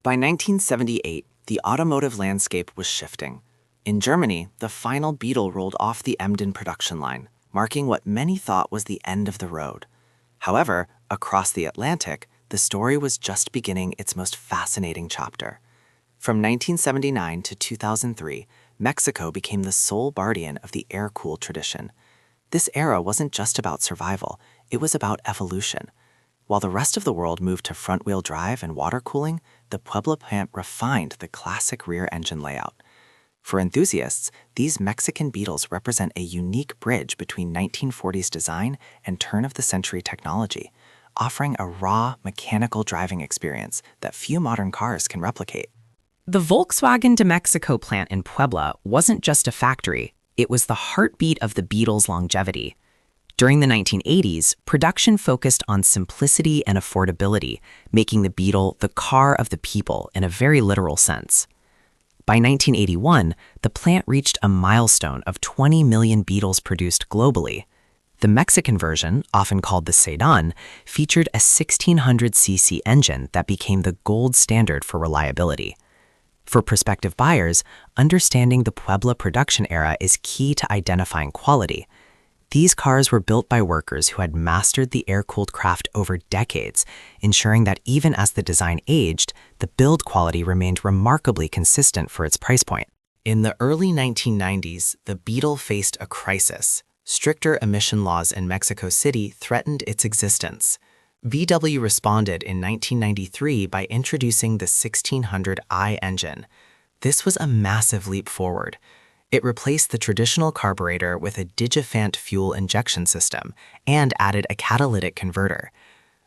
By 1978, the automotive landscape was shifting. In Germany, the final Beetle rolled off the Emden production line, marking what many thought was the end of the road. However, across the Atlantic, the story was just beginning its most fascinating chapter. From 1979 to 2003, Mexico became the sole guardian of the air-cooled tradition. This era wasn't just about survival, it was about evolution. While the rest of the world moved to front-wheel drive and water cooling, the Puebla plant refined the classic rear engine layout. For enthusiasts, these Mexican Beetles represent a unique bridge between 1940s design and turn-of-the-century technology, offering a raw, mechanical driving experience that few modern cars can replicate. The Volkswagen de Mexico plant in Puebla wasn't just a factory, it was the heartbeat of the Beetle's longevity. During the 1980s, production focused on simplicity and affordability, making the Beetle the car of the people in a very literal sense. By 1981, the plant reached a milestone of 20 million Beetles produced globally. The Mexican version, often called the sedan, featured a 1600cc engine that became the gold standard for reliability. For prospective buyers, understanding the Puebla production era is key to identifying quality. These cars were built by workers who had mastered the air-cooled craft over decades, ensuring that even as the design aged, the build quality remained remarkably consistent for its price point. In the early 1990s, the Beetle faced a crisis. Stricter emission laws in Mexico City threatened its existence. VW responded in 1993 by introducing the 1600i engine. This was a massive leap forward. It replaced the traditional carburetor with a digifant fuel injection system and added a catalytic converter.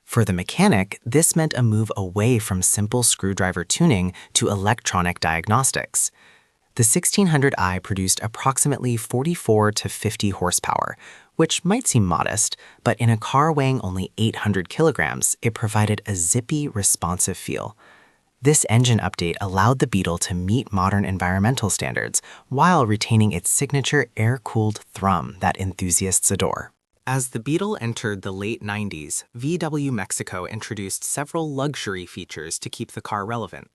For the mechanic, this meant a move away from simple screwdriver tuning to electronic diagnostics. The 1600i produced approximately 44 to 50 horsepower, which might seem modest, but in a car weighing only 800 kilograms, it provided a zippy, responsive feel. This engine update allowed the Beetle to meet modern environmental standards while retaining its signature air-cooled thrum that enthusiasts adore. As the Beetle entered the late 90s, VW Mexico introduced several luxury features to keep the car relevant.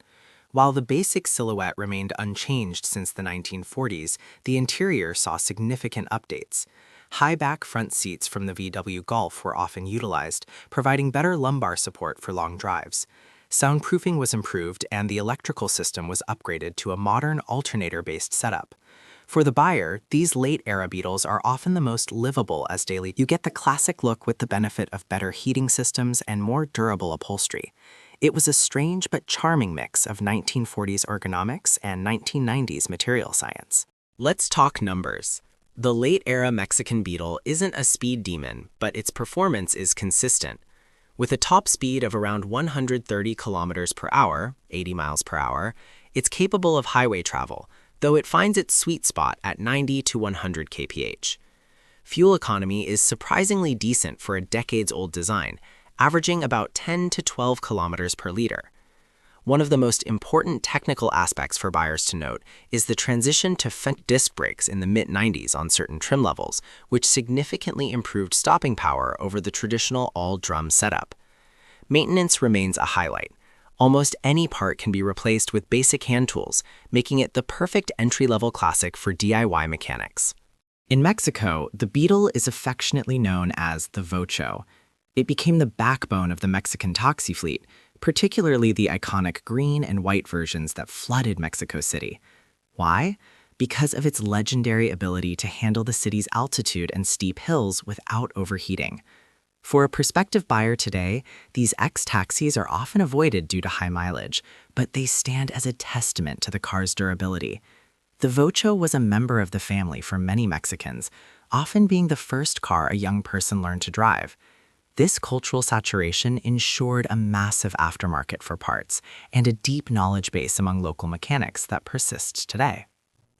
While the basic silhouette remained unchanged since the 1940s, the interior saw significant updates. High-back front seats from the VW Golf were often utilized, providing better lumbar support for long drives. Soundproofing was improved and the electrical system was upgraded to a modern alternator-based setup. For the buyer, these late-era Beetles are often the most livable as daily. You get the classic look with the benefit of better heating systems and more durable upholstery. It was a strange but charming mix of 1940s ergonomics and 1990s material science. Let's talk numbers. The late-era Mexican Beetle isn't a speed demon, but its performance is consistent. With a top speed of around 130 kilometers per hour, 80 miles per hour, it's capable of highway travel, though it finds its sweet spot at 90 to 100 kph. Fuel economy is surprisingly decent for a decades-old design, averaging about 10 to 12 kilometers per liter. One of the most important technical aspects for buyers to note is the transition to front disc brakes in the mid-90s on certain trim levels, which significantly improved stopping power over the traditional all-drum setup. Maintenance remains a highlight. Almost any part can be replaced with basic hand tools, making it the perfect entry-level classic for DIY mechanics. In Mexico, the Beetle is affectionately known as the Vocho. It became the backbone of the Mexican taxi fleet, particularly the iconic green and white versions that flooded Mexico City. Why? Because of its legendary ability to handle the city's altitude and steep hills without overheating. For a prospective buyer today, these X-taxis are often avoided due to high mileage, but they stand as a testament to the car's durability. The Vocho was a member of the family for many Mexicans, often being the first car a young person learned to drive. This cultural saturation ensured a massive aftermarket for parts and a deep knowledge base among local mechanics that persists today.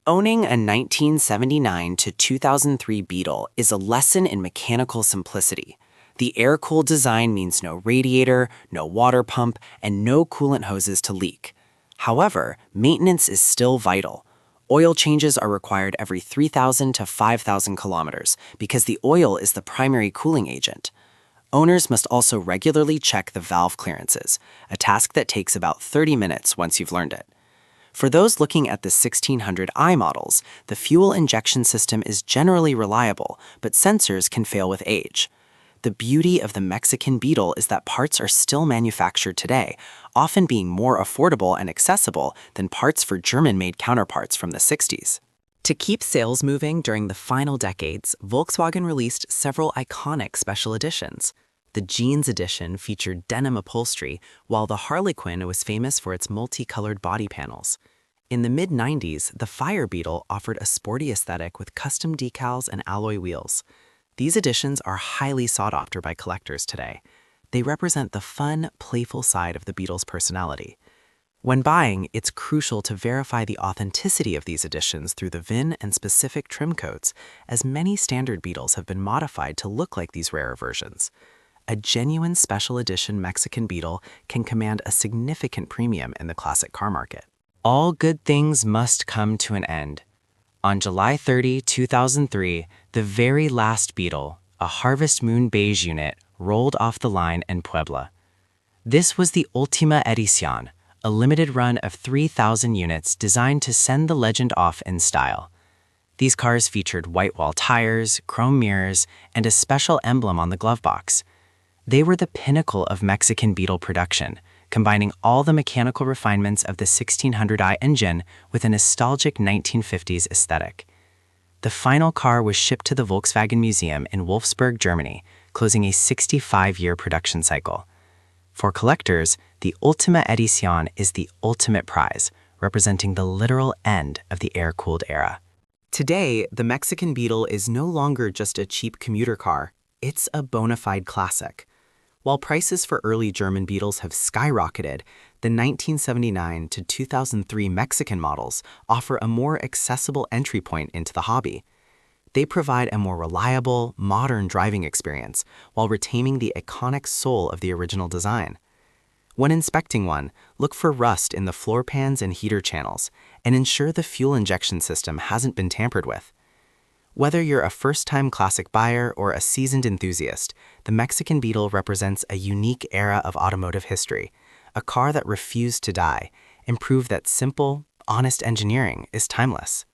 Owning a 1979 to 2003 Beetle is a lesson in mechanical simplicity. The air-cooled design means no radiator, no water pump, and no coolant hoses to leak. However, maintenance is still vital. Oil changes are required every 3,000 to 5,000 kilometers because the oil is the primary cooling agent. Owners must also regularly check the valve clearances, a task that takes about 30 minutes once you've learned it. For those looking at the 1600i models, the fuel injection system is generally reliable, but sensors can fail with age. The beauty of the Mexican Beetle is that parts are still manufactured today, often being more affordable and accessible than parts for German-made counterparts from the 60s. To keep sales moving during the final decades, Volkswagen released several iconic special editions. The Jeans edition featured denim upholstery, while the Harlequin was famous for its multicolored body panels. In the mid-90s, the Fire Beetle offered a sporty aesthetic with custom decals and alloy wheels. These editions are highly sought after by collectors today. They represent the fun, playful side of the Beetle's personality. When buying, it's crucial to verify the authenticity of these editions through the VIN and specific trim codes, as many standard Beetles have been modified to look like these rarer versions. A genuine special edition Mexican Beetle can command a significant premium in the classic car market. All good things must come to an end. On July 30, 2003, the very last Beetle, a Harvest Moon beige unit, rolled off the line in Puebla. This was the Ultima Edición, a limited run of 3,000 units designed to send the legend off in style. These cars featured white wall tires, chrome mirrors, and a special emblem on the glove box. They were the pinnacle of Mexican Beetle production, combining all the mechanical refinements of the 1600i engine with a nostalgic 1950s aesthetic. The final car was shipped to the Volkswagen Museum in Wolfsburg, Germany, closing a 65-year production cycle. For collectors, the Ultima Edición is the ultimate prize, representing the literal end of the air-cooled era. Today, the Mexican Beetle is no longer just a cheap commuter car, it's a bona fide classic. While prices for early German Beetles have skyrocketed, the 1979 to 2003 Mexican models offer a more accessible entry point into the hobby. They provide a more reliable, modern driving experience while retaining the iconic soul of the original design. When inspecting one, look for rust in the floor pans and heater channels, and ensure the fuel injection system hasn't been tampered with. Whether you're a first-time classic buyer or a seasoned enthusiast, the Mexican Beetle represents a unique era of automotive history, a car that refused to die and proved that simple, honest engineering is timeless.